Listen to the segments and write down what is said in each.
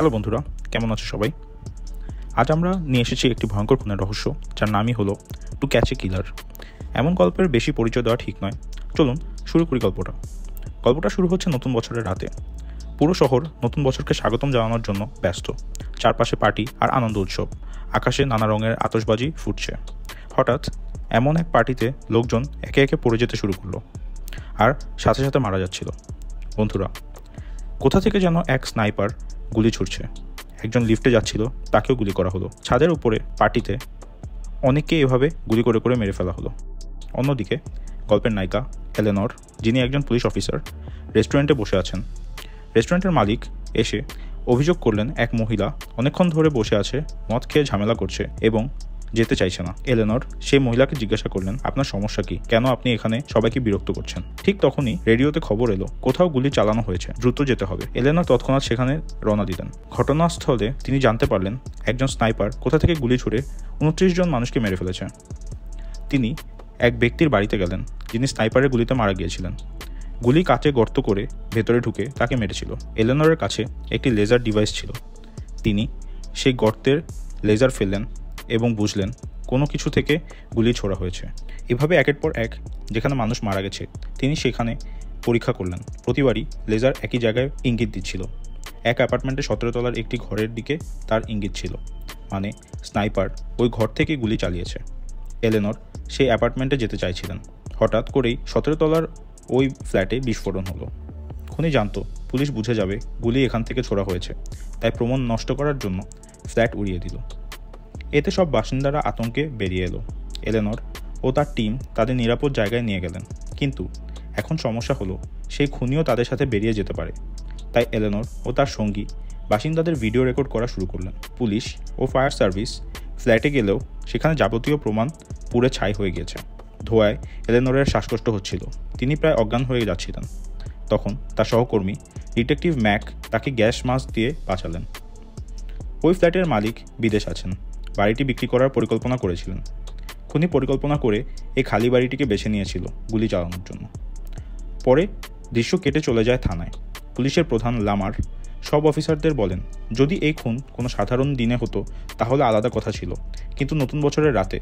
Hello বন্ধুরা, কেমন আছো সবাই? আজ আমরা নিয়ে এসেছি একটি ভয়ঙ্কর খুনের রহস্য, যার নামই হলো টু ক্যাচ এ কিলার। এমন গল্পের বেশি পরিচয় দেওয়া ঠিক নয়। চলুন শুরু করি গল্পটা শুরু হচ্ছে নতুন বছরের রাতে। পুরো শহর নতুন বছরকে স্বাগতম জানানোর জন্য ব্যস্ত। চারপাশে পার্টি আর আনন্দ উৎসব, আকাশে নানা রঙের আতশবাজি ফুটছে। হঠাৎ এমন এক পার্টিতে লোকজন একে একে পড়ে যেতে শুরু করলো, আর সাথে সাথে মারা যাচ্ছিল। বন্ধুরা, কোথা থেকে যেন এক স্নাইপার গুলি ছুটছে। একজন লিফটে যাচ্ছিল, তাকেও গুলি করা হলো। ছাদের উপরে পার্টিতে অনেককে এভাবে গুলি করে করে মেরে ফেলা হলো। অন্যদিকে গল্পের নায়িকা এলেনর, যিনি একজন পুলিশ অফিসার, রেস্টুরেন্টে বসে আছেন। রেস্টুরেন্টের মালিক এসে অভিযোগ করলেন এক মহিলা অনেকক্ষণ ধরে বসে আছে, মদ খেয়ে ঝামেলা করছে এবং যেতে চাইছে না। এলেনর সেই মহিলাকে জিজ্ঞাসা করলেন, আপনার সমস্যা কি? কেন আপনি এখানে সবাইকে বিরক্ত করছেন? ঠিক তখনই রেডিওতে খবর এলো কোথাও গুলি চালানো হয়েছে, দ্রুত যেতে হবে। এলেনর তৎক্ষণাৎ সেখানে রওনা দিলেন। ঘটনাস্থলে তিনি জানতে পারলেন একজন স্নাইপার কোথা থেকে গুলি ছুড়ে 29 জন মানুষকে মেরে ফেলেছে। তিনি এক ব্যক্তির বাড়িতে গেলেন, যিনি স্নাইপারের গুলিতে মারা গিয়েছিলেন। গুলি কাচে গর্ত করে ভেতরে ঢুকে তাকে মেরেছিল। এলেনরের কাছে একটি লেজার ডিভাইস ছিল। তিনি সেই গর্তের লেজার ফেললেন এবং বুঝলেন কোনো কিছু থেকে গুলি ছোড়া হয়েছে। এভাবে একের পর এক যেখানে মানুষ মারা গেছে তিনি সেখানে পরীক্ষা করলেন। প্রতিবারই লেজার একই জায়গায় ইঙ্গিত দিচ্ছিল। এক অ্যাপার্টমেন্টে 17 তলার একটি ঘরের দিকে তার ইঙ্গিত ছিল, মানে স্নাইপার ওই ঘর থেকে গুলি চালিয়েছে। এলেনর সেই অ্যাপার্টমেন্টে যেতে চাইছিলেন। হঠাৎ করেই 17 তলার ওই ফ্ল্যাটে বিস্ফোরণ হলো। খুনি জানতো পুলিশ বুঝে যাবে গুলি এখান থেকে ছোড়া হয়েছে, তাই প্রমাণ নষ্ট করার জন্য ফ্ল্যাট উড়িয়ে দিল। এতে সব বাসিন্দারা আতঙ্কে বেরিয়ে এলো। এলেনর ও তার টিম তাদের নিরাপদ জায়গায় নিয়ে গেলেন, কিন্তু এখন সমস্যা হলো সেই খুনিও তাদের সাথে বেরিয়ে যেতে পারে। তাই এলেনর ও তার সঙ্গী বাসিন্দাদের ভিডিও রেকর্ড করা শুরু করলেন। পুলিশ ও ফায়ার সার্ভিস ফ্ল্যাটে গেলেও সেখানে যাবতীয় প্রমাণ পুড়ে ছাই হয়ে গেছে। ধোঁয়ায় এলেনরের শ্বাসকষ্ট হচ্ছিল, তিনি প্রায় অজ্ঞান হয়ে যাচ্ছিলেন। তখন তার সহকর্মী ডিটেকটিভ ম্যাক তাকে গ্যাস মাস্ক দিয়ে বাঁচালেন। ওই ফ্ল্যাটের মালিক বিদেশ আছেন, বাড়িটি বিক্রি করার পরিকল্পনা করেছিলেন। খুনি পরিকল্পনা করে এই খালি বাড়িটিকে বেছে নিয়েছিল গুলি চালানোর জন্য। পরে দৃশ্য কেটে চলে যায় থানায়। পুলিশের প্রধান লামার সব অফিসারদের বলেন, যদি এই খুন কোনো সাধারণ দিনে হতো তাহলে আলাদা কথা ছিল, কিন্তু নতুন বছরের রাতে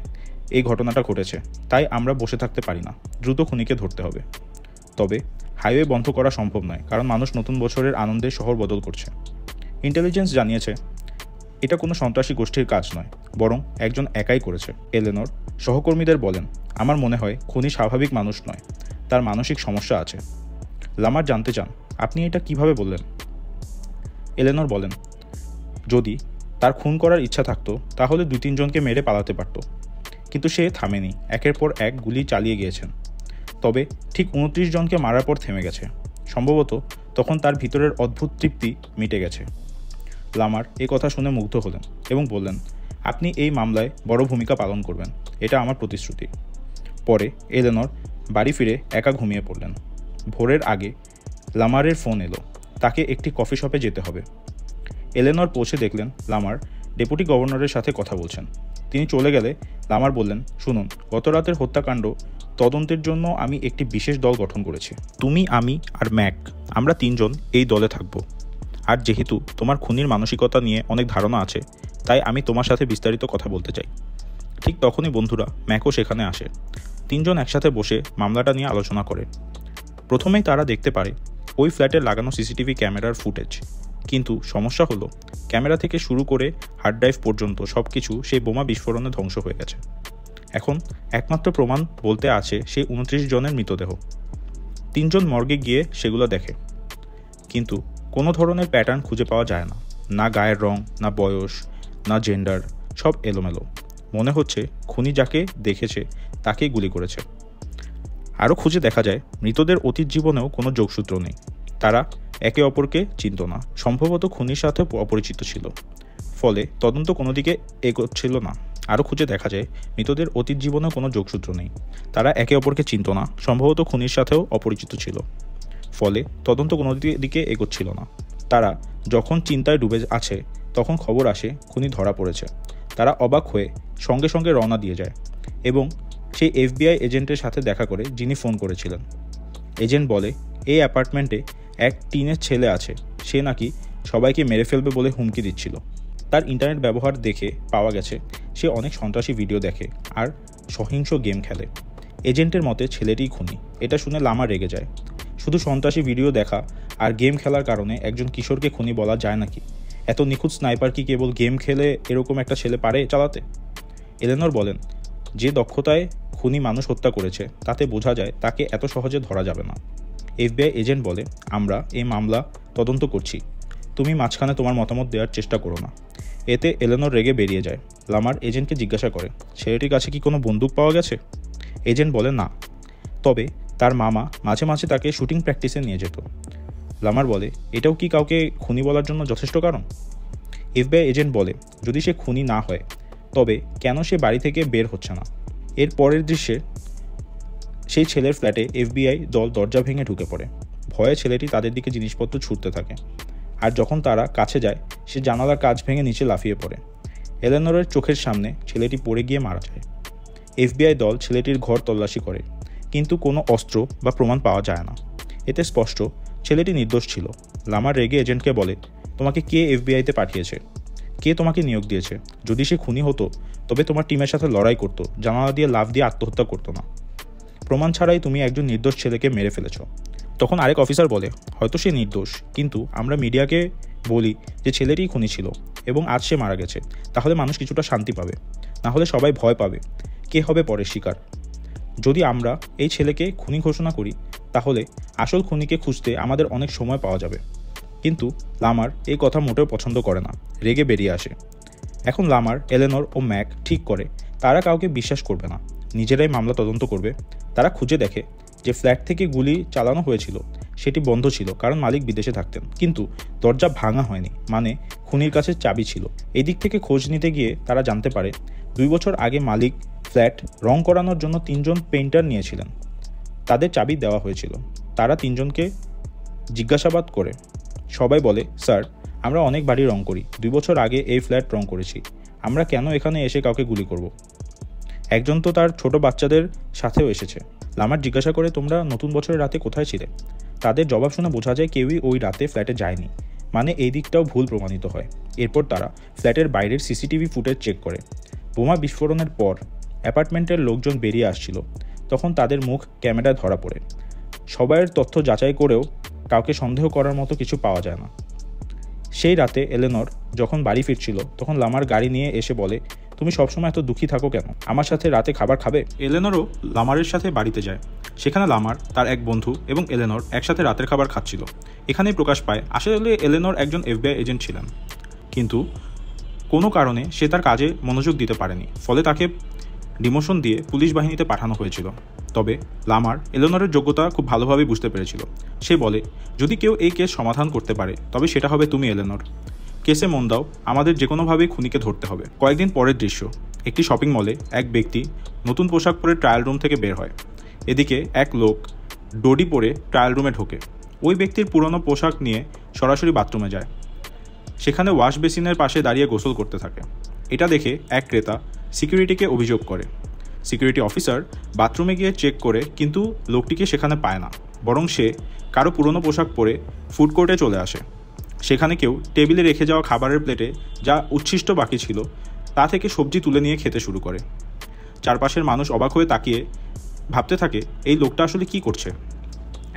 এই ঘটনাটা ঘটেছে, তাই আমরা বসে থাকতে পারি না, দ্রুত খুনিকে ধরতে হবে। তবে হাইওয়ে বন্ধ করা সম্ভব নয়, কারণ মানুষ নতুন বছরের আনন্দে শহর বদল করছে। ইন্টেলিজেন্স জানিয়েছে এটা কোনো সন্ত্রাসী গোষ্ঠীর কাজ নয়, বরং একজন একাই করেছে। এলেনর সহকর্মীদের বলেন, আমার মনে হয় খুনি স্বাভাবিক মানুষ নয়, তার মানসিক সমস্যা আছে। লামার জানতে চান, আপনি এটা কিভাবে বললেন? এলেনর বলেন, যদি তার খুন করার ইচ্ছা থাকতো তাহলে 2-3 জনকে মেরে পালাতে পারত, কিন্তু সে থামেনি, একের পর এক গুলি চালিয়ে গিয়েছেন। তবে ঠিক 29 জনকে মারার পর থেমে গেছে। সম্ভবত তখন তার ভিতরের অদ্ভুত তৃপ্তি মিটে গেছে। লামার এই কথা শুনে মুগ্ধ হলেন এবং বললেন, আপনি এই মামলায় বড় ভূমিকা পালন করবেন, এটা আমার প্রতিশ্রুতি। পরে এলেনর বাড়ি ফিরে একা ঘুমিয়ে পড়লেন। ভোরের আগে লামারের ফোন এলো, তাকে একটি কফি শপে যেতে হবে। এলেনর পৌঁছে দেখলেন লামার ডেপুটি গভর্নরের সাথে কথা বলছেন। তিনি চলে গেলে লামার বললেন, শুনুন, গত রাতের হত্যাকাণ্ড তদন্তের জন্য আমি একটি বিশেষ দল গঠন করেছি। তুমি, আমি আর ম্যাক, আমরা 3 জন এই দলে থাকব। আর যেহেতু তোমার খুনির মানসিকতা নিয়ে অনেক ধারণা আছে, তাই আমি তোমার সাথে বিস্তারিত কথা বলতে চাই। ঠিক তখনই বন্ধুরা ম্যাকও সেখানে আসে। 3 জন একসাথে বসে মামলাটা নিয়ে আলোচনা করে। প্রথমেই তারা দেখতে পারে ওই ফ্ল্যাটে লাগানো সিসিটিভি ক্যামেরার ফুটেজ, কিন্তু সমস্যা হলো ক্যামেরা থেকে শুরু করে হার্ড ড্রাইভ পর্যন্ত সব কিছু সেই বোমা বিস্ফোরণে ধ্বংস হয়ে গেছে। এখন একমাত্র প্রমাণ বলতে আছে সেই 29 জনের মৃতদেহ। 3 জন মর্গে গিয়ে সেগুলো দেখে, কিন্তু কোনো ধরনের প্যাটার্ন খুঁজে পাওয়া যায় না, না গায়ের রং, না বয়স, না জেন্ডার, সব এলোমেলো। মনে হচ্ছে খুনি যাকে দেখেছে তাকেই গুলি করেছে। আরও খুঁজে দেখা যায় মৃতদের অতীত জীবনেও কোনো যোগসূত্র নেই, তারা একে অপরকে চিনত না, সম্ভবত খুনির সাথে অপরিচিত ছিল। ফলে তদন্ত কোনো দিকে এগোচ্ছিল না। আরও খুঁজে দেখা যায় মৃতদের অতীত জীবনেও কোনো যোগসূত্র নেই, তারা একে অপরকে চিনত না, সম্ভবত খুনির সাথেও অপরিচিত ছিল। ফলে তদন্ত কোনো দিকে এগোচ্ছিল না। তারা যখন চিন্তায় ডুবে আছে তখন খবর আসে খুনি ধরা পড়েছে। তারা অবাক হয়ে সঙ্গে সঙ্গে রওনা দিয়ে যায় এবং সেই FBI এজেন্টের সাথে দেখা করে, যিনি ফোন করেছিলেন। এজেন্ট বলে এই অ্যাপার্টমেন্টে এক টিনের ছেলে আছে, সে নাকি সবাইকে মেরে ফেলবে বলে হুমকি দিচ্ছিল। তার ইন্টারনেট ব্যবহার দেখে পাওয়া গেছে সে অনেক সন্ত্রাসী ভিডিও দেখে আর সহিংস গেম খেলে। এজেন্টের মতে ছেলেটিই খুনি। এটা শুনে লামার রেগে যায়। শুধু সন্ত্রাসী ভিডিও দেখা আর গেম খেলার কারণে একজন কিশোরকে খুনি বলা যায় নাকি? এত নিখুঁত স্নাইপার কি কেবল গেম খেলে এরকম একটা ছেলে পারে চালাতে? এলেনর বলেন, যে দক্ষতায় খুনি মানুষ হত্যা করেছে তাতে বোঝা যায় তাকে এত সহজে ধরা যাবে না। FBI এজেন্ট বলে, আমরা এই মামলা তদন্ত করছি, তুমি মাঝখানে তোমার মতামত দেওয়ার চেষ্টা করো না। এতে এলেনর রেগে বেরিয়ে যায়। লামার এজেন্টকে জিজ্ঞাসা করে, ছেলেটির কাছে কি কোনো বন্দুক পাওয়া গেছে? এজেন্ট বলে না, তবে তার মামা মাঝে মাঝে তাকে শুটিং প্র্যাকটিসে নিয়ে যেত। লামার বলে, এটাও কি কাউকে খুনি বলার জন্য যথেষ্ট কারণ? FBI এজেন্ট বলে, যদি সে খুনি না হয় তবে কেন সে বাড়ি থেকে বের হচ্ছে না? এর পরের দৃশ্যে সেই ছেলের ফ্ল্যাটে FBI দল দরজা ভেঙে ঢুকে পড়ে। ভয়ে ছেলেটি তাদের দিকে জিনিসপত্র ছুটতে থাকে, আর যখন তারা কাছে যায় সে জানালার কাঁচ ভেঙে নিচে লাফিয়ে পড়ে। এলেনরের চোখের সামনে ছেলেটি পড়ে গিয়ে মারা যায়। FBI দল ছেলেটির ঘর তল্লাশি করে, কিন্তু কোনো অস্ত্র বা প্রমাণ পাওয়া যায় না। এতে স্পষ্ট ছেলেটি নির্দোষ ছিল। লামার রেগে এজেন্টকে বলে, তোমাকে কে FBIতে পাঠিয়েছে? কে তোমাকে নিয়োগ দিয়েছে? যদি সে খুনি হতো তবে তোমার টিমের সাথে লড়াই করতো, জানালা দিয়ে লাফ দিয়ে আত্মহত্যা করতো না। প্রমাণ ছাড়াই তুমি একজন নির্দোষ ছেলেকে মেরে ফেলেছ। তখন আরেক অফিসার বলে, হয়তো সে নির্দোষ, কিন্তু আমরা মিডিয়াকে বলি যে ছেলেটিই খুনি ছিল এবং আজ সে মারা গেছে, তাহলে মানুষ কিছুটা শান্তি পাবে, না হলে সবাই ভয় পাবে কে হবে পরের শিকার। যদি আমরা এই ছেলেকে খুনি ঘোষণা করি তাহলে আসল খুনিকে খুঁজতে আমাদের অনেক সময় পাওয়া যাবে। কিন্তু লামার এই কথা মোটেও পছন্দ করে না, রেগে বেরিয়ে আসে। এখন লামার, এলেনর ও ম্যাক ঠিক করে তারা কাউকে বিশ্বাস করবে না, নিজেরাই মামলা তদন্ত করবে। তারা খুঁজে দেখে যে ফ্ল্যাট থেকে গুলি চালানো হয়েছিল সেটি বন্ধ ছিল, কারণ মালিক বিদেশে থাকতেন, কিন্তু দরজা ভাঙা হয়নি, মানে খুনির কাছে চাবি ছিল। এই দিক থেকে খোঁজ নিতে গিয়ে তারা জানতে পারে 2 বছর আগে মালিক ফ্ল্যাট রং করানোর জন্য 3 জন পেইন্টার নিয়েছিলেন, তাদের চাবি দেওয়া হয়েছিল। তারা 3 জনকে জিজ্ঞাসাবাদ করে সবাই বলে, স্যার, আমরা অনেক বাড়ি রং করি, 2 বছর আগে এই ফ্ল্যাট রং করেছি, আমরা কেন এখানে এসে কাউকে গুলি করব? একজন তো তার ছোট বাচ্চাদের সাথেও এসেছে। লামার জিজ্ঞাসা করে, তোমরা নতুন বছরের রাতে কোথায় ছিলে? তাদের জবাব শুনে বোঝা যায় কেউই ওই রাতে ফ্ল্যাটে যায়নি, মানে এই দিকটাও ভুল প্রমাণিত হয়। এরপর তারা ফ্ল্যাটের বাইরের CCTV ফুটেজ চেক করে। বোমা বিস্ফোরণের পর অ্যাপার্টমেন্টের লোকজন বেরিয়ে আসছিল, তখন তাদের মুখ ক্যামেরায় ধরা পড়ে। সবাইয়ের তথ্য যাচাই করেও কাউকে সন্দেহ করার মতো কিছু পাওয়া যায় না। সেই রাতে এলেনর যখন বাড়ি ফিরছিল তখন লামার গাড়ি নিয়ে এসে বলে, তুমি সবসময় এত দুঃখী থাকো কেন? আমার সাথে রাতে খাবার খাবে? এলেনরও লামারের সাথে বাড়িতে যায়। সেখানে লামার, তার এক বন্ধু এবং এলেনর একসাথে রাতের খাবার খাচ্ছিল। এখানেই প্রকাশ পায় আসলে এলেনর একজন FBI এজেন্ট ছিলেন, কিন্তু কোনো কারণে সে তার কাজে মনোযোগ দিতে পারেনি, ফলে তাকে ডিমোশন দিয়ে পুলিশ বাহিনীতে পাঠানো হয়েছিল। তবে লামার এলেনরের যোগ্যতা খুব ভালোভাবে বুঝতে পেরেছিল। সে বলে, যদি কেউ এই কেস সমাধান করতে পারে তবে সেটা হবে তুমি, এলেনর। কেসে মন দাও, আমাদের যে কোনোভাবেই খুনিকে ধরতে হবে। কয়েকদিন পরের দৃশ্য, একটি শপিং মলে এক ব্যক্তি নতুন পোশাক পরে ট্রায়াল রুম থেকে বের হয়। এদিকে এক লোক ডোডি পরে ট্রায়াল রুমে ঢোকে। ওই ব্যক্তির পুরনো পোশাক নিয়ে সরাসরি বাথরুমে যায়, সেখানে ওয়াশ বেসিনের পাশে দাঁড়িয়ে গোসল করতে থাকে। এটা দেখে এক ক্রেতা সিকিউরিটিকে অভিযোগ করে। সিকিউরিটি অফিসার বাথরুমে গিয়ে চেক করে, কিন্তু লোকটিকে সেখানে পায় না, বরং সে কারো পুরনো পোশাক পরে ফুড কোর্টে চলে আসে। সেখানে কেউ টেবিলে রেখে যাওয়া খাবারের প্লেটে যা উচ্ছিষ্ট বাকি ছিল তা থেকে সবজি তুলে নিয়ে খেতে শুরু করে। চারপাশের মানুষ অবাক হয়ে তাকিয়ে ভাবতে থাকে, এই লোকটা আসলে কি করছে?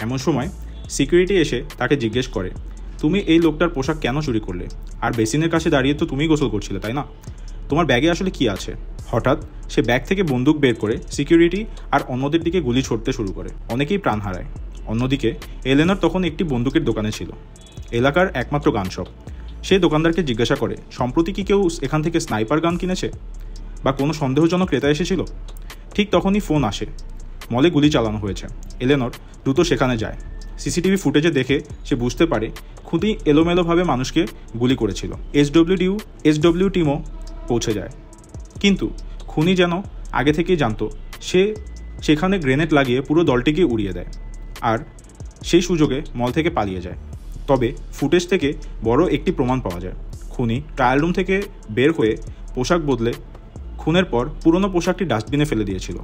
এমন সময় সিকিউরিটি এসে তাকে জিজ্ঞেস করে, তুমি এই লোকটার পোশাক কেন চুরি করলে? আর বেসিনের কাছে দাঁড়িয়ে তো তুমিই গোসল করছিলে, তাই না? তোমার ব্যাগে আসলে কি আছে? হঠাৎ সে ব্যাগ থেকে বন্দুক বের করে সিকিউরিটি আর অন্যদের দিকে গুলি ছুড়তে শুরু করে। অনেকেই প্রাণ হারায়। অন্যদিকে এলেনর তখন একটি বন্দুকের দোকানে ছিল, এলাকার একমাত্র গান শপ। সে দোকানদারকে জিজ্ঞাসা করে, সম্প্রতি কি কেউ এখান থেকে স্নাইপার গান কিনেছে বা কোনো সন্দেহজনক ক্রেতা এসেছিল? ঠিক তখনই ফোন আসে, মলে গুলি চালানো হয়েছে। এলেনর দ্রুত সেখানে যায়। CCTV ফুটেজে দেখে সে বুঝতে পারে খুনি এলোমেলোভাবে মানুষকে গুলি করেছিল। SW টিমও পৌঁছে যায়, কিন্তু খুনি যেন আগে থেকেই জানতো। সে সেখানে গ্রেনেড লাগিয়ে পুরো দলটিকে উড়িয়ে দেয় আর সেই সুযোগে মল থেকে পালিয়ে যায়। তবে ফুটেজ থেকে বড় একটি প্রমাণ পাওয়া যায়। খুনি ট্রায়াল রুম থেকে বের হয়ে পোশাক বদলে খুনের পর পুরনো পোশাকটি ডাস্টবিনে ফেলে দিয়েছিল।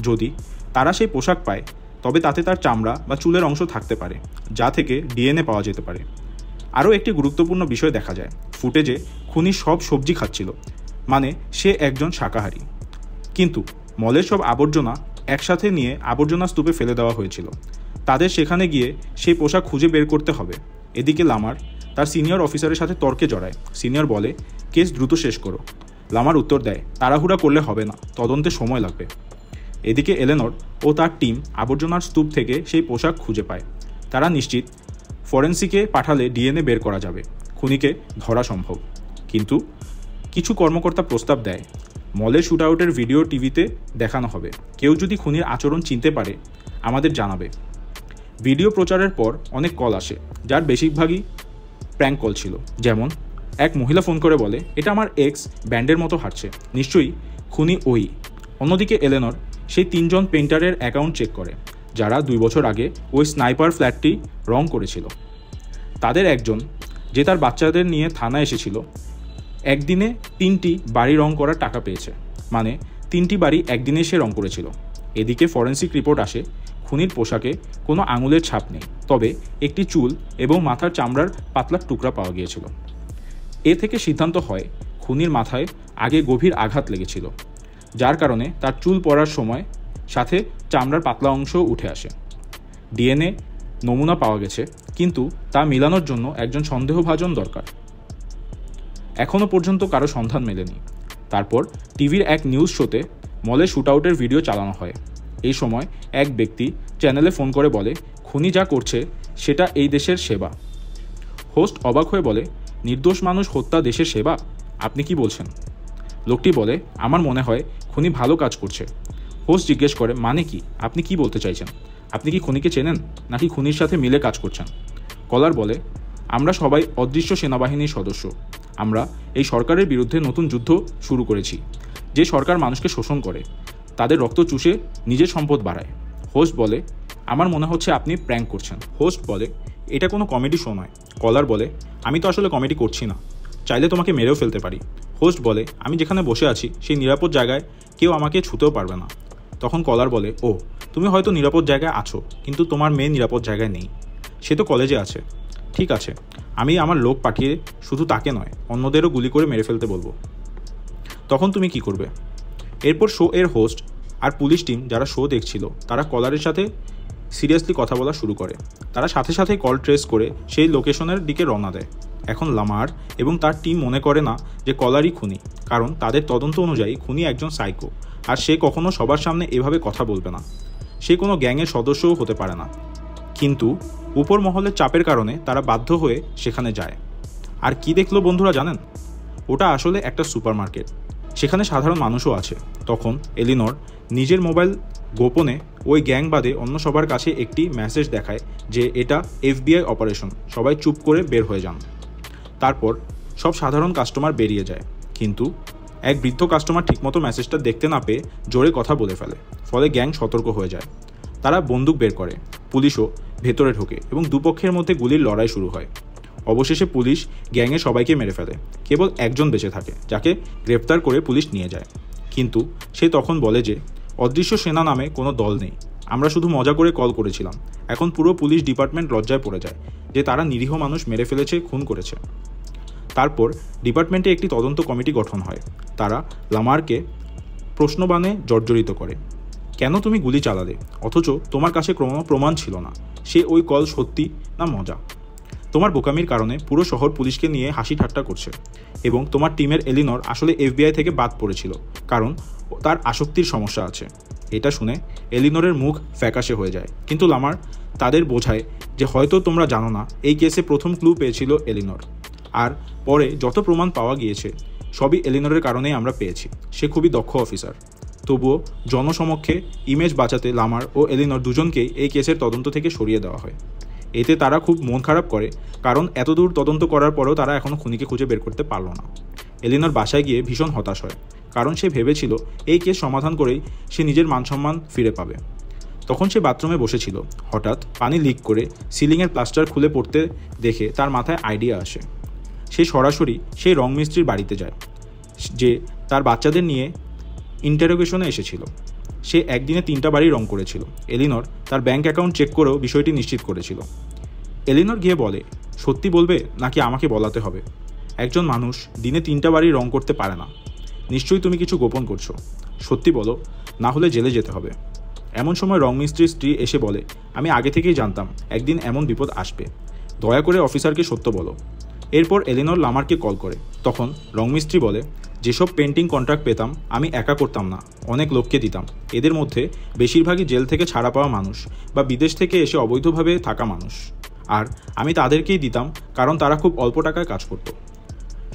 যদি তারা সেই পোশাক পায় তবে তাতে তার চামড়া বা চুলের অংশ থাকতে পারে, যা থেকে DNA পাওয়া যেতে পারে। আরও একটি গুরুত্বপূর্ণ বিষয় দেখা যায়, ফুটেজে খুনি সব সবজি খাচ্ছিল, মানে সে একজন শাকাহারী। কিন্তু মলের সব আবর্জনা একসাথে নিয়ে আবর্জনা স্তূপে ফেলে দেওয়া হয়েছিল। তাদের সেখানে গিয়ে সেই পোশাক খুঁজে বের করতে হবে। এদিকে লামার তার সিনিয়র অফিসারের সাথে তর্কে জড়ায়। সিনিয়র বলে, কেস দ্রুত শেষ করো। লামার উত্তর দেয়, তাড়াহুড়া করলে হবে না, তদন্তে সময় লাগবে। এদিকে এলেনর ও তার টিম আবর্জনার স্তূপ থেকে সেই পোশাক খুঁজে পায়। তারা নিশ্চিত ফরেন্সিকে পাঠালে ডিএনএ বের করা যাবে, খুনিকে ধরা সম্ভব। কিন্তু কিছু কর্মকর্তা প্রস্তাব দেয়, মলের শ্যুটআউটের ভিডিও টিভিতে দেখানো হবে, কেউ যদি খুনির আচরণ চিনতে পারে আমাদের জানাবে। ভিডিও প্রচারের পর অনেক কল আসে, যার বেশিরভাগই প্র্যাঙ্ক কল ছিল। যেমন এক মহিলা ফোন করে বলে, এটা আমার এক্স ব্যান্ডের মতো হাঁটছে, নিশ্চয়ই খুনি ওই। অন্যদিকে এলেনর সেই 3 জন পেইন্টারের অ্যাকাউন্ট চেক করে, যারা 2 বছর আগে ওই স্নাইপার ফ্ল্যাটটি রং করেছিল। তাদের একজন, যে তার বাচ্চাদের নিয়ে থানায় এসেছিল, একদিনে 3টি বাড়ি রং করার টাকা পেয়েছে, মানে 3টি বাড়ি একদিনে সে রং করেছিল। এদিকে ফরেন্সিক রিপোর্ট আসে, খুনির পোশাকে কোনো আঙুলের ছাপ নেই, তবে একটি চুল এবং মাথার চামড়ার পাতলা টুকরা পাওয়া গিয়েছিল। এ থেকে সিদ্ধান্ত হয় খুনির মাথায় আগে গভীর আঘাত লেগেছিল, যার কারণে তার চুল পড়ার সময় সাথে চামড়ার পাতলা অংশও উঠে আসে। ডিএনএ নমুনা পাওয়া গেছে, কিন্তু তা মিলানোর জন্য একজন সন্দেহভাজন দরকার। এখনও পর্যন্ত কারো সন্ধান মেলেনি। তারপর টিভির এক নিউজ শোতে মলের শ্যুটআউটের ভিডিও চালানো হয়। এই সময় এক ব্যক্তি চ্যানেলে ফোন করে বলে, খুনি যা করছে সেটা এই দেশের সেবা। হোস্ট অবাক হয়ে বলে, নির্দোষ মানুষ হত্যা দেশের সেবা? আপনি কি বলছেন? লোকটি বলে, আমার মনে হয় খুনি ভালো কাজ করছে। হোস্ট জিজ্ঞেস করে, মানে কি? আপনি কি বলতে চাইছেন? আপনি কি খুনিকে চেনেন, নাকি খুনির সাথে মিলে কাজ করছেন? কলার বলে, আমরা সবাই অদৃশ্য সেনাবাহিনীর সদস্য। আমরা এই সরকারের বিরুদ্ধে নতুন যুদ্ধ শুরু করেছি, যে সরকার মানুষকে শোষণ করে, তাদের রক্ত চুষে নিজের সম্পদ বাড়ায়। হোস্ট বলে, আমার মনে হচ্ছে আপনি প্র্যাঙ্ক করছেন। হোস্ট বলে, এটা কোনো কমেডি শো নয়। কলার বলে, আমি তো আসলে কমেডি করছি না, চাইলে তোমাকে মেরেও ফেলতে পারি। হোস্ট বলে, আমি যেখানে বসে আছি সেই নিরাপদ জায়গায় কেউ আমাকে ছুতেও পারবে না। তখন কলার বলে, ও, তুমি হয়তো নিরাপদ জায়গায় আছো, কিন্তু তোমার মেয়ে নিরাপদ জায়গায় নেই, সে তো কলেজে আছে। ঠিক আছে, আমি আমার লোক পাঠিয়ে শুধু তাকে নয়, অন্যদেরও গুলি করে মেরে ফেলতে বলবো। তখন তুমি কি করবে? এরপর শো এর হোস্ট আর পুলিশ টিম যারা শো দেখছিল, তারা কলারের সাথে সিরিয়াসলি কথা বলা শুরু করে। তারা সাথে সাথে কল ট্রেস করে সেই লোকেশনের দিকে রওনা দেয়। এখন লামার এবং তার টিম মনে করে না যে কলারই খুনি, কারণ তাদের তদন্ত অনুযায়ী খুনি একজন সাইকো, আর সে কখনো সবার সামনে এভাবে কথা বলবে না। সে কোনো গ্যাংয়ের সদস্যও হতে পারে না। কিন্তু উপর মহলের চাপের কারণে তারা বাধ্য হয়ে সেখানে যায়। আর কি দেখলো বন্ধুরা জানেন? ওটা আসলে একটা সুপারমার্কেট, সেখানে সাধারণ মানুষও আছে। তখন এলিনর নিজের মোবাইল গোপনে ওই গ্যাং বাদে অন্য সবার কাছে একটি মেসেজ দেখায় যে এটা FBI অপারেশন, সবাই চুপ করে বের হয়ে যান। তারপর সব সাধারণ কাস্টমার বেরিয়ে যায়, কিন্তু এক বৃদ্ধ কাস্টমার ঠিকমতো মেসেজটা দেখতে না পেয়ে জোরে কথা বলে ফেলে। ফলে গ্যাং সতর্ক হয়ে যায়। তারা বন্দুক বের করে, পুলিশও ভেতরে ঢোকে এবং দুপক্ষের মধ্যে গুলির লড়াই শুরু হয়। অবশেষে পুলিশ গ্যাংয়ের সবাইকে মেরে ফেলে, কেবল একজন বেঁচে থাকে, যাকে গ্রেপ্তার করে পুলিশ নিয়ে যায়। কিন্তু সে তখন বলে যে অদৃশ্য সেনা নামে কোনো দল নেই, আমরা শুধু মজা করে কল করেছিলাম। এখন পুরো পুলিশ ডিপার্টমেন্ট লজ্জায় পড়ে যায় যে তারা নিরীহ মানুষ মেরে ফেলেছে, খুন করেছে। তারপর ডিপার্টমেন্টে একটি তদন্ত কমিটি গঠন হয়। তারা লামারকে প্রশ্নবাণে জর্জরিত করে, কেন তুমি গুলি চালালে, অথচ তোমার কাছে কোনো প্রমাণ ছিল না? সে ওই কল সত্যি না মজা? তোমার বোকামির কারণে পুরো শহর পুলিশকে নিয়ে হাসি ঠাট্টা করছে, এবং তোমার টিমের এলিনর আসলে FBI থেকে বাদ পড়েছিল, কারণ তার আসক্তির সমস্যা আছে। এটা শুনে এলিনরের মুখ ফ্যাকাশে হয়ে যায়, কিন্তু লামার তাদের বোঝায় যে হয়তো তোমরা জানো না, এই কেসে প্রথম ক্লু পেয়েছিল এলিনর, আর পরে যত প্রমাণ পাওয়া গিয়েছে সবই এলিনরের কারণেই আমরা পেয়েছি। সে খুবই দক্ষ অফিসার। তবুও জনসমক্ষে ইমেজ বাঁচাতে লামার ও এলিনর দুজনকেই এই কেসের তদন্ত থেকে সরিয়ে দেওয়া হয়। এতে তারা খুব মন খারাপ করে, কারণ এতদূর তদন্ত করার পরেও তারা এখনও খুনিকে খুঁজে বের করতে পারল না। এলিনর বাসায় গিয়ে ভীষণ হতাশ হয়, কারণ সে ভেবেছিল এই কেস সমাধান করেই সে নিজের মানসম্মান ফিরে পাবে। তখন সে বাথরুমে বসেছিল, হঠাৎ পানি লিক করে সিলিংয়ের প্লাস্টার খুলে পড়তে দেখে তার মাথায় আইডিয়া আসে। সে সরাসরি সেই রং মিস্ত্রির বাড়িতে যায়, যে তার বাচ্চাদের নিয়ে ইন্টারোগেশনে এসেছিল। সে একদিনে 3টা বাড়ি রং করেছিল। এলিনর তার ব্যাংক অ্যাকাউন্ট চেক করেও বিষয়টি নিশ্চিত করেছিল। এলিনর গিয়ে বলে, সত্যি বলবে নাকি আমাকে বলাতে হবে? একজন মানুষ দিনে 3টা বাড়ি রং করতে পারে না। নিশ্চয়ই তুমি কিছু গোপন করছো। সত্যি বলো, না হলে জেলে যেতে হবে। এমন সময় রং মিস্ত্রির স্ত্রী এসে বলে, আমি আগে থেকেই জানতাম একদিন এমন বিপদ আসবে। দয়া করে অফিসারকে সত্য বলো। এরপর এলিনর লামারকে কল করে। তখন রংমিস্ত্রি বলে, যেসব পেন্টিং কন্ট্রাক্ট পেতাম আমি একা করতাম না, অনেক লোককে দিতাম। এদের মধ্যে বেশিরভাগই জেল থেকে ছাড়া পাওয়া মানুষ বা বিদেশ থেকে এসে অবৈধভাবে থাকা মানুষ। আর আমি তাদেরকেই দিতাম কারণ তারা খুব অল্প টাকায় কাজ করত,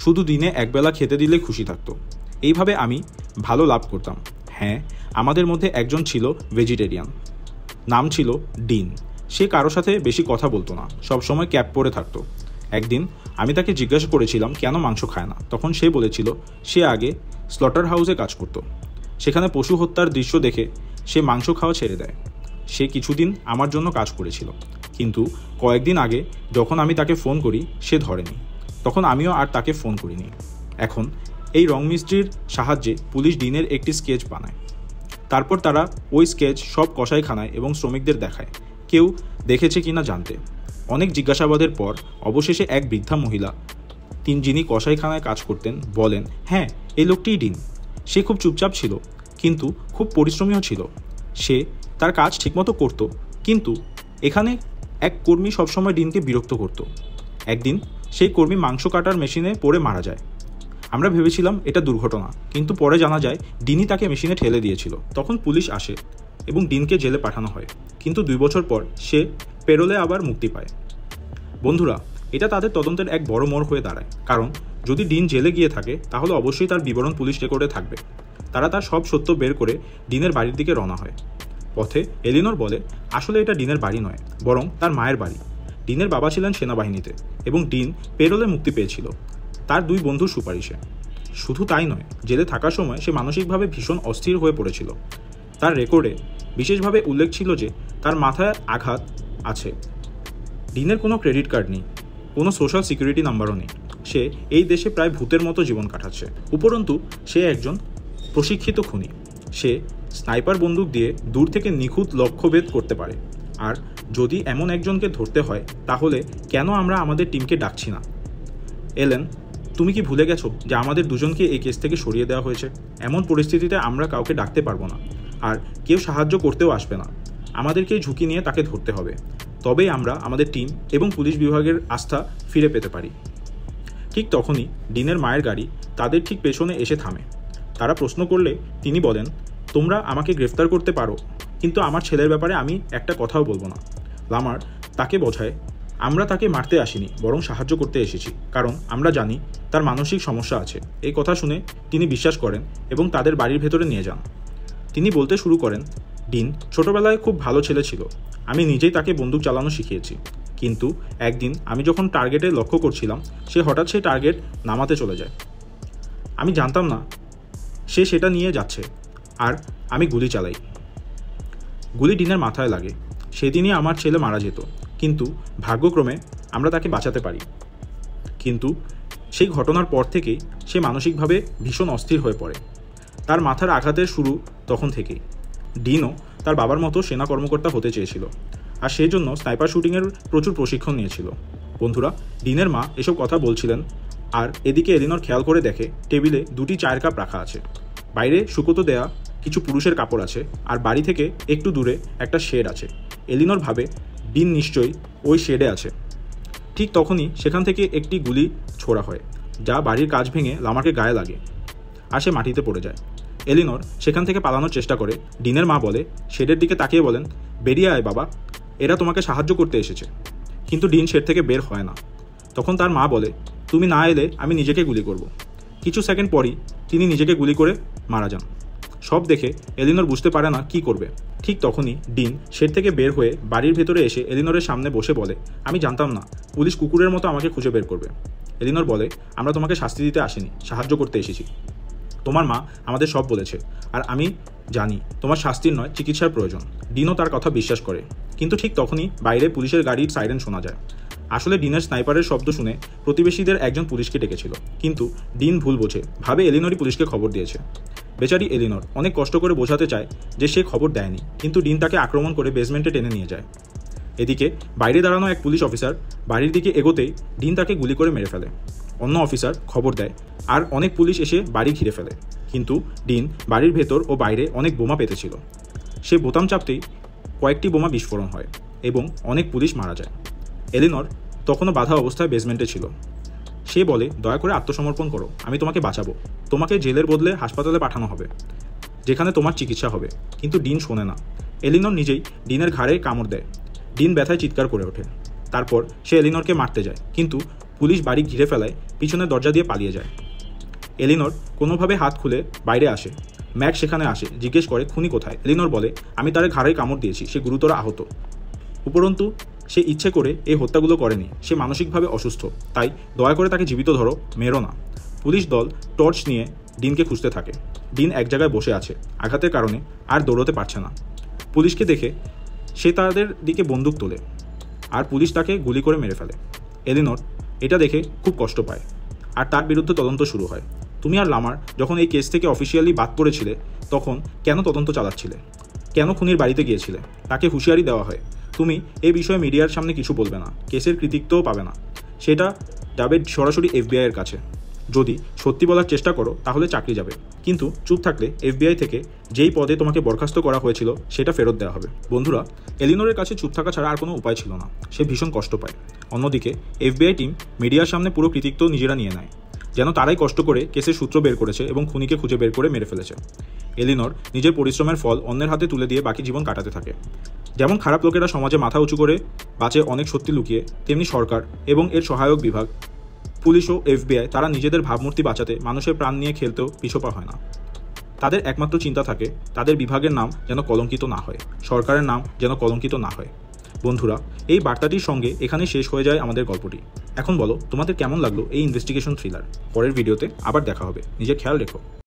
শুধু দিনে একবেলা খেতে দিলে খুশি থাকতো। এইভাবে আমি ভালো লাভ করতাম। হ্যাঁ, আমাদের মধ্যে একজন ছিল ভেজিটেরিয়ান, নাম ছিল ডিন। সে কারো সাথে বেশি কথা বলতো না, সবসময় ক্যাপ পরে থাকতো। একদিন আমি তাকে জিজ্ঞাসা করেছিলাম কেন মাংস খায় না। তখন সে বলেছিল সে আগে স্লটার হাউসে কাজ করত, সেখানে পশু হত্যার দৃশ্য দেখে সে মাংস খাওয়া ছেড়ে দেয়। সে কিছুদিন আমার জন্য কাজ করেছিল, কিন্তু কয়েকদিন আগে যখন আমি তাকে ফোন করি সে ধরেনি। তখন আমিও আর তাকে ফোন করিনি। এখন এই রং মিস্ত্রির সাহায্যে পুলিশ ডিনের একটি স্কেচ বানায়। তারপর তারা ওই স্কেচ সব কসাইখানায় এবং শ্রমিকদের দেখায়, কেউ দেখেছে কিনা জানতে। অনেক জিজ্ঞাসাবাদের পর অবশেষে এক বৃদ্ধা মহিলা, যিনি কসাইখানায় কাজ করতেন, বলেন, হ্যাঁ, এই লোকটিই ডিন। সে খুব চুপচাপ ছিল, কিন্তু খুব পরিশ্রমীও ছিল। সে তার কাজ ঠিকমতো করত, কিন্তু এখানে এক কর্মী সবসময় ডিনকে বিরক্ত করত। একদিন সেই কর্মী মাংস কাটার মেশিনে পড়ে মারা যায়। আমরা ভেবেছিলাম এটা দুর্ঘটনা, কিন্তু পরে জানা যায় ডিনই তাকে মেশিনে ঠেলে দিয়েছিল। তখন পুলিশ আসে এবং ডিনকে জেলে পাঠানো হয়, কিন্তু 2 বছর পর সে পেরোলে আবার মুক্তি পায়। বন্ধুরা, এটা তাদের তদন্তের এক বড় মোড় হয়ে দাঁড়ায়, কারণ যদি ডিন জেলে গিয়ে থাকে তাহলে অবশ্যই তার বিবরণ পুলিশ রেকর্ডে থাকবে। তারা তার সব সত্য বের করে ডিনের বাড়ির দিকে রওনা হয়। পথে এলিনর বলে, আসলে এটা ডিনের বাড়ি নয়, বরং তার মায়ের বাড়ি। ডিনের বাবা ছিলেন সেনাবাহিনীতে এবং ডিন পেরোলে মুক্তি পেয়েছিল তার 2 বন্ধুর সুপারিশে। শুধু তাই নয়, জেলে থাকার সময় সে মানসিকভাবে ভীষণ অস্থির হয়ে পড়েছিল। তার রেকর্ডে বিশেষভাবে উল্লেখ ছিল যে তার মাথায় আঘাত আছে। ডিনের কোনো ক্রেডিট কার্ড নেই, কোনো সোশ্যাল সিকিউরিটি নাম্বারও নেই। সে এই দেশে প্রায় ভূতের মতো জীবন কাটাচ্ছে। উপরন্তু সে একজন প্রশিক্ষিত খুনি। সে স্নাইপার বন্দুক দিয়ে দূর থেকে নিখুঁত লক্ষ্যভেদ করতে পারে। আর যদি এমন একজনকে ধরতে হয়, তাহলে কেন আমরা আমাদের টিমকে ডাকছি না? এলেন, তুমি কি ভুলে গেছো যে আমাদের দুজনকে এই কেস থেকে সরিয়ে দেওয়া হয়েছে? এমন পরিস্থিতিতে আমরা কাউকে ডাকতে পারবো না, আর কেউ সাহায্য করতেও আসবে না। আমাদেরকেই ঝুঁকি নিয়ে তাকে ধরতে হবে, তবেই আমরা আমাদের টিম এবং পুলিশ বিভাগের আস্থা ফিরে পেতে পারি। ঠিক তখনই ডিনের মায়ের গাড়ি তাদের ঠিক পেছনে এসে থামে। তারা প্রশ্ন করলে তিনি বলেন, তোমরা আমাকে গ্রেফতার করতে পারো, কিন্তু আমার ছেলের ব্যাপারে আমি একটা কথাও বলবো না। লামার তাকে বোঝায়, আমরা তাকে মারতে আসিনি, বরং সাহায্য করতে এসেছি, কারণ আমরা জানি তার মানসিক সমস্যা আছে। এই কথা শুনে তিনি বিশ্বাস করেন এবং তাদের বাড়ির ভেতরে নিয়ে যান। তিনি বলতে শুরু করেন, ডিন ছোটবেলায় খুব ভালো ছেলে ছিল। আমি নিজেই তাকে বন্দুক চালানো শিখিয়েছি, কিন্তু একদিন আমি যখন টার্গেটে লক্ষ্য করছিলাম, সে হঠাৎ সেই টার্গেট নামাতে চলে যায়। আমি জানতাম না সে সেটা নিয়ে যাচ্ছে, আর আমি গুলি চালাই। গুলি ডিনের মাথায় লাগে। সেদিনই আমার ছেলে মারা যেত, কিন্তু ভাগ্যক্রমে আমরা তাকে বাঁচাতে পারি। কিন্তু সেই ঘটনার পর থেকেই সে মানসিকভাবে ভীষণ অস্থির হয়ে পড়ে। তার মাথার আঘাতের শুরু তখন থেকেই। ডিনও তার বাবার মতো সেনা কর্মকর্তা হতে চেয়েছিল, আর সেই জন্য স্নাইপার শুটিংয়ের প্রচুর প্রশিক্ষণ নিয়েছিল। বন্ধুরা, ডিনের মা এসব কথা বলছিলেন, আর এদিকে এলিনর খেয়াল করে দেখে টেবিলে 2টি চায়ের কাপ রাখা আছে। বাইরে শুকোতে দেয়া কিছু পুরুষের কাপড় আছে, আর বাড়ি থেকে একটু দূরে একটা শেড আছে। এলিনর ভাবে ডিন নিশ্চয়ই ওই শেডে আছে। ঠিক তখনই সেখান থেকে একটি গুলি ছোড়া হয়, যা বাড়ির কাঁচ ভেঙে লামারকে গায়ে লাগে, আর সে মাটিতে পড়ে যায়। এলিনর সেখান থেকে পালানোর চেষ্টা করে। ডিনের মা বলে, শেডের দিকে তাকিয়ে বলেন, বেরিয়ে আয় বাবা, এরা তোমাকে সাহায্য করতে এসেছে। কিন্তু ডিন শেড থেকে বের হয় না। তখন তার মা বলে, তুমি না এলে আমি নিজেকে গুলি করব। কিছু সেকেন্ড পরই তিনি নিজেকে গুলি করে মারা যান। সব দেখে এলিনর বুঝতে পারে না কি করবে। ঠিক তখনই ডিন শেড থেকে বের হয়ে বাড়ির ভেতরে এসে এলিনরের সামনে বসে বলে, আমি জানতাম না পুলিশ কুকুরের মতো আমাকে খুঁজে বের করবে। এলিনর বলে, আমরা তোমাকে শাস্তি দিতে আসিনি, সাহায্য করতে এসেছি। তোমার মা আমাদের সব বলেছে, আর আমি জানি তোমার শাস্তির নয়, চিকিৎসার প্রয়োজন। ডিনও তার কথা বিশ্বাস করে। কিন্তু ঠিক তখনই বাইরে পুলিশের গাড়ির সাইরেন শোনা যায়। আসলে ডিনের স্নাইপারের শব্দ শুনে প্রতিবেশীদের একজন পুলিশকে ডেকেছিল, কিন্তু ডিন ভুল বোঝে, ভাবে এলিনরই পুলিশকে খবর দিয়েছে। বেচারি এলিনর অনেক কষ্ট করে বোঝাতে চায় যে সে খবর দেয়নি, কিন্তু ডিন তাকে আক্রমণ করে বেসমেন্টে টেনে নিয়ে যায়। এদিকে বাইরে দাঁড়ানো এক পুলিশ অফিসার বাড়ির দিকে এগোতেই ডিন তাকে গুলি করে মেরে ফেলে। অন্য অফিসার খবর দেয় আর অনেক পুলিশ এসে বাড়ি ঘিরে ফেলে, কিন্তু ডিন বাড়ির ভেতর ও বাইরে অনেক বোমা পেতেছিল। সে বোতাম চাপতেই কয়েকটি বোমা বিস্ফোরণ হয় এবং অনেক পুলিশ মারা যায়। এলিনর তখনও বাধা অবস্থায় বেসমেন্টে ছিল। সে বলে, দয়া করে আত্মসমর্পণ করো, আমি তোমাকে বাঁচাবো, তোমাকে জেলের বদলে হাসপাতালে পাঠানো হবে যেখানে তোমার চিকিৎসা হবে। কিন্তু ডিন শোনে না। এলিনর নিজেই ডিনের ঘাড়ে কামড় দেয়। ডিন ব্যথায় চিৎকার করে ওঠে। তারপর সে এলিনরকে মারতে যায়, কিন্তু পুলিশ বাড়ি ঘিরে ফেলায় পিছনের দরজা দিয়ে পালিয়ে যায়। এলিনর কোনোভাবে হাত খুলে বাইরে আসে। ম্যাক সেখানে আসে, জিজ্ঞেস করে খুনি কোথায়। এলিনর বলে, আমি তার ঘাড়ে কামড় দিয়েছি, সে গুরুতর আহত। উপরন্তু সে ইচ্ছে করে এই হত্যাগুলো করেনি, সে মানসিকভাবে অসুস্থ, তাই দয়া করে তাকে জীবিত ধরো, মেরো না। পুলিশ দল টর্চ নিয়ে ডিনকে খুঁজতে থাকে। ডিন এক জায়গায় বসে আছে, আঘাতের কারণে আর দৌড়তে পারছে না। পুলিশকে দেখে সে তাদের দিকে বন্দুক তোলে আর পুলিশ তাকে গুলি করে মেরে ফেলে। এলিনর এটা দেখে খুব কষ্ট পায় আর তার বিরুদ্ধে তদন্ত শুরু হয়। তুমি আর লামার যখন এই কেস থেকে অফিসিয়ালি বাদ পড়েছিলে তখন কেন তদন্ত চালাচ্ছিলে, কেন খুনির বাড়িতে গিয়েছিলে? তাকে হুঁশিয়ারি দেওয়া হয়, তুমি এই বিষয়ে মিডিয়ার সামনে কিছু বলবে না, কেসের কৃতিত্বও পাবে না। সেটা যাবে সরাসরি এফবিআইয়ের কাছে। যদি সত্যি বলার চেষ্টা করো তাহলে চাকরি যাবে, কিন্তু চুপ থাকলে এফবিআই থেকে যেই পদে তোমাকে বরখাস্ত করা হয়েছিল সেটা ফেরত দেওয়া হবে। বন্ধুরা, এলিনরের কাছে চুপ থাকা ছাড়া আর কোনো উপায় ছিল না। সে ভীষণ কষ্ট পায়। অন্যদিকে এফবিআই টিম মিডিয়ার সামনে পুরো কৃতিত্ব নিজেরা নিয়ে নেয়, যেন তারাই কষ্ট করে কেসের সূত্র বের করেছে এবং খুনিকে খুঁজে বের করে মেরে ফেলেছে। এলিনর নিজের পরিশ্রমের ফল অন্যের হাতে তুলে দিয়ে বাকি জীবন কাটাতে থাকে। যেমন খারাপ লোকেরা সমাজে মাথা উঁচু করে বাঁচে অনেক সত্যি লুকিয়ে, তেমনি সরকার এবং এর সহায়ক বিভাগ, পুলিশ ও এফবিআই তারা নিজেদের ভাবমূর্তি বাঁচাতে মানুষের প্রাণ নিয়ে খেলতেও পিছপা হয় না। তাদের একমাত্র চিন্তা থাকে তাদের বিভাগের নাম যেন কলঙ্কিত না হয়, সরকারের নাম যেন কলঙ্কিত না হয়। বন্ধুরা, এই বার্তাটির সঙ্গে এখানে শেষ হয়ে যায় আমাদের গল্পটি। এখন বলো তোমাদের কেমন লাগলো এই ইনভেস্টিগেশন থ্রিলার। পরের ভিডিওতে আবার দেখা হবে। নিজের খেয়াল রেখো।